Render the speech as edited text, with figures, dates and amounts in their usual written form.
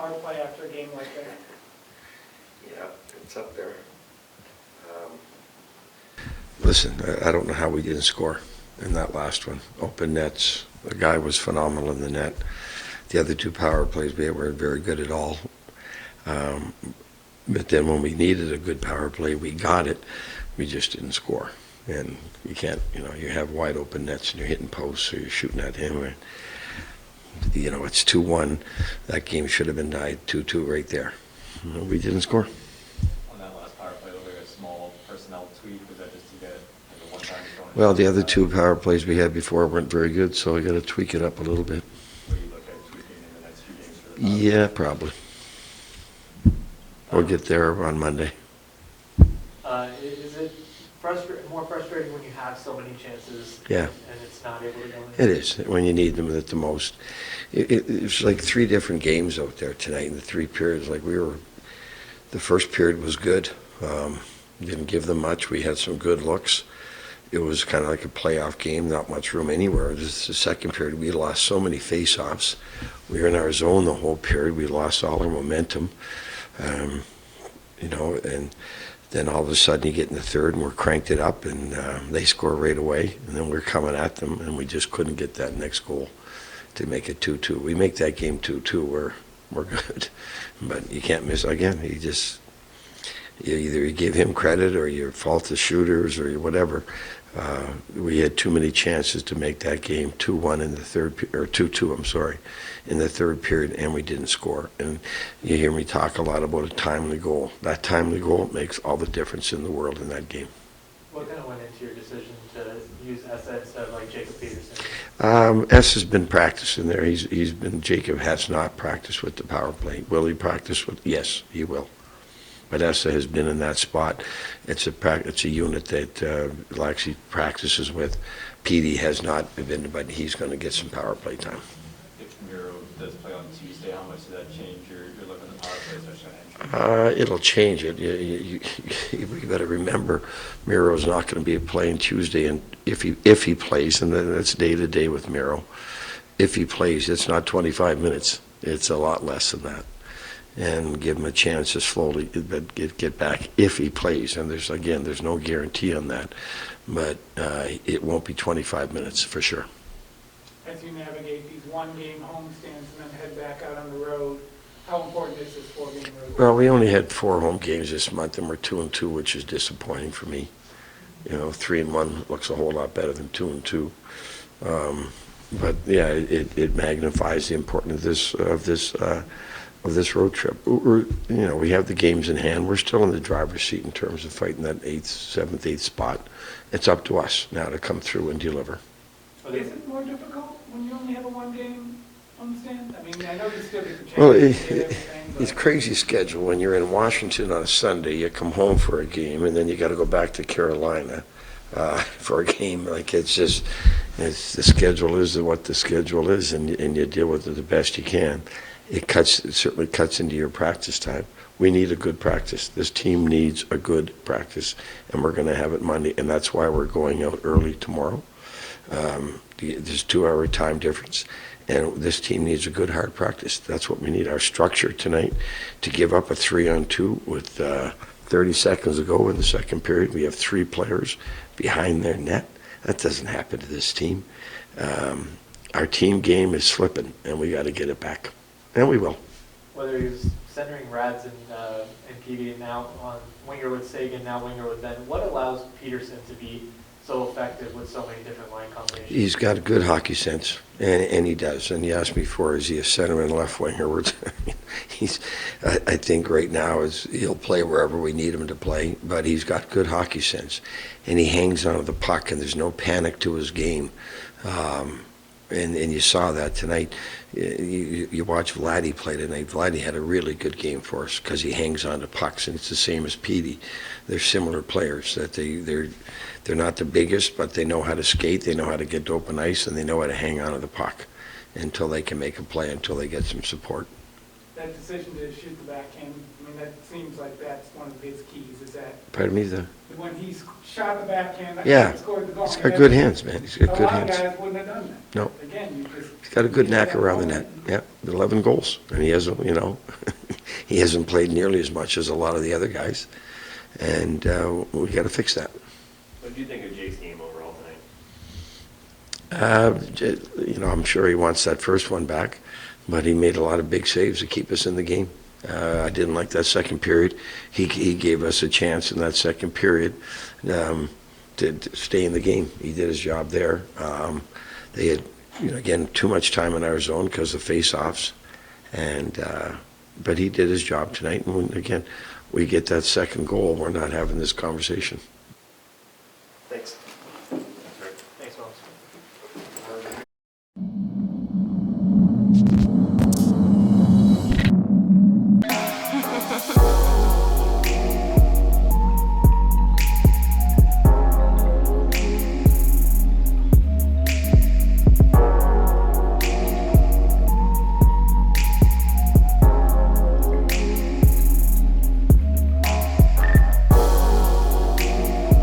power play after a game like that? Yeah, it's up there. Listen, I don't know how we didn't score in that last one. Open nets. The guy was phenomenal in the net. The other two power plays we weren't very good at all. But then when we needed a good power play, we got it. We just didn't score. And you can't, you have wide open nets and you're hitting posts or you're shooting at him. Or, it's 2-1. That game should have been tied 2-2 right there. We didn't score. On that last power play, was there a small personnel tweak? Was that just to get like a one-time thrown? Well, the other two power plays we had before weren't very good, so we got to tweak it up a little bit. Will you look at tweaking in the next few games for the power Yeah, probably. We'll get there on Monday. Is it more frustrating when you have so many chances Yeah. and it's not able to go in? It is, when you need them at the most. It's like three different games out there tonight in the three periods. The first period was good. Didn't give them much. We had some good looks. It was kind of like a playoff game, not much room anywhere. Just the second period, we lost so many face-offs. We were in our zone the whole period. We lost all our momentum. And then all of a sudden you get in the third and we're cranked it up and they score right away. And then we're coming at them and we just couldn't get that next goal to make it 2-2. We make that game 2-2, we're good. But you can't miss again. Either you give him credit or you fault the shooters or whatever. We had too many chances to make that game 2-1 in the third, or 2-2, I'm sorry, in the third period, and we didn't score. And you hear me talk a lot about a timely goal. That timely goal makes all the difference in the world in that game. What kind of went into your decision to use Essa instead of like Jacob Peterson? S has been practicing there. Jacob has not practiced with the power play. Will he practice with? Yes, he will. But Essa has been in that spot. It's a unit that actually practices with. Petey has not been, but he's going to get some power play time. If Miro does play on Tuesday, how much does that change your look at the power play, especially on entry? It'll change it. You got to remember, Miro's not going to be playing Tuesday, and if he plays, and then that's day to day with Miro. If he plays, it's not 25 minutes. It's a lot less than that. And give him a chance to slowly get back if he plays. And there's no guarantee on that, but it won't be 25 minutes for sure. As you navigate these one-game homestands and then head back out on the road, how important is this four-game road? Well, we only had 4 home games this month, and we're 2-2, which is disappointing for me. 3-1 looks a whole lot better than 2-2. But yeah, it magnifies the importance of this road trip. We have the games in hand. We're still in the driver's seat in terms of fighting that 7th, 8th spot. It's up to us now to come through and deliver. Is it more difficult when you only have a one-game homestand? I mean, I know you still get the chance Well, to get everything, but... it's crazy schedule. When you're in Washington on a Sunday, you come home for a game, and then you got to go back to Carolina for a game. The schedule is what the schedule is, and you deal with it the best you can. It certainly cuts into your practice time. We need a good practice. This team needs a good practice, and we're going to have it Monday, and that's why we're going out early tomorrow. There's 2-hour time difference, and this team needs a good hard practice. That's what we need. Our structure tonight, to give up a 3-on-2 with 30 seconds to go in the second period. We have 3 players behind their net. That doesn't happen to this team. Our team game is slipping, and we got to get it back. And we will. Whether he was centering Rads and Peavy, now on winger with Sagan, now winger with Ben, what allows Peterson to be so effective with so many different line combinations? He's got a good hockey sense, and he does. And you asked me before, is he a center and left winger? I think right now he'll play wherever we need him to play, but he's got good hockey sense. And he hangs onto the puck, and there's no panic to his game. And you saw that tonight. You watch Vladdy play tonight. Vladdy had a really good game for us because he hangs on to pucks, and it's the same as Petey. They're similar players. That they're not the biggest, but they know how to skate. They know how to get to open ice, and they know how to hang on to the puck until they can make a play, until they get some support. That decision to shoot the backhand, I mean, that seems like that's one of his keys. Is that? Pardon me. When he's shot the backhand, Yeah, scored the goal. he's got good hands, man. He's got good hands. A lot of guys wouldn't have done that. No. Again, He's got a good knack around the net. Yeah, 11 goals, and he hasn't, he hasn't played nearly as much as a lot of the other guys, and we got to fix that. What do you think of Jake's game overall tonight? I'm sure he wants that first one back, but he made a lot of big saves to keep us in the game. I didn't like that second period. He gave us a chance in that second period to stay in the game. He did his job there. They had, again, too much time in our zone because of face-offs, but he did his job tonight. And again, we get that second goal, we're not having this conversation.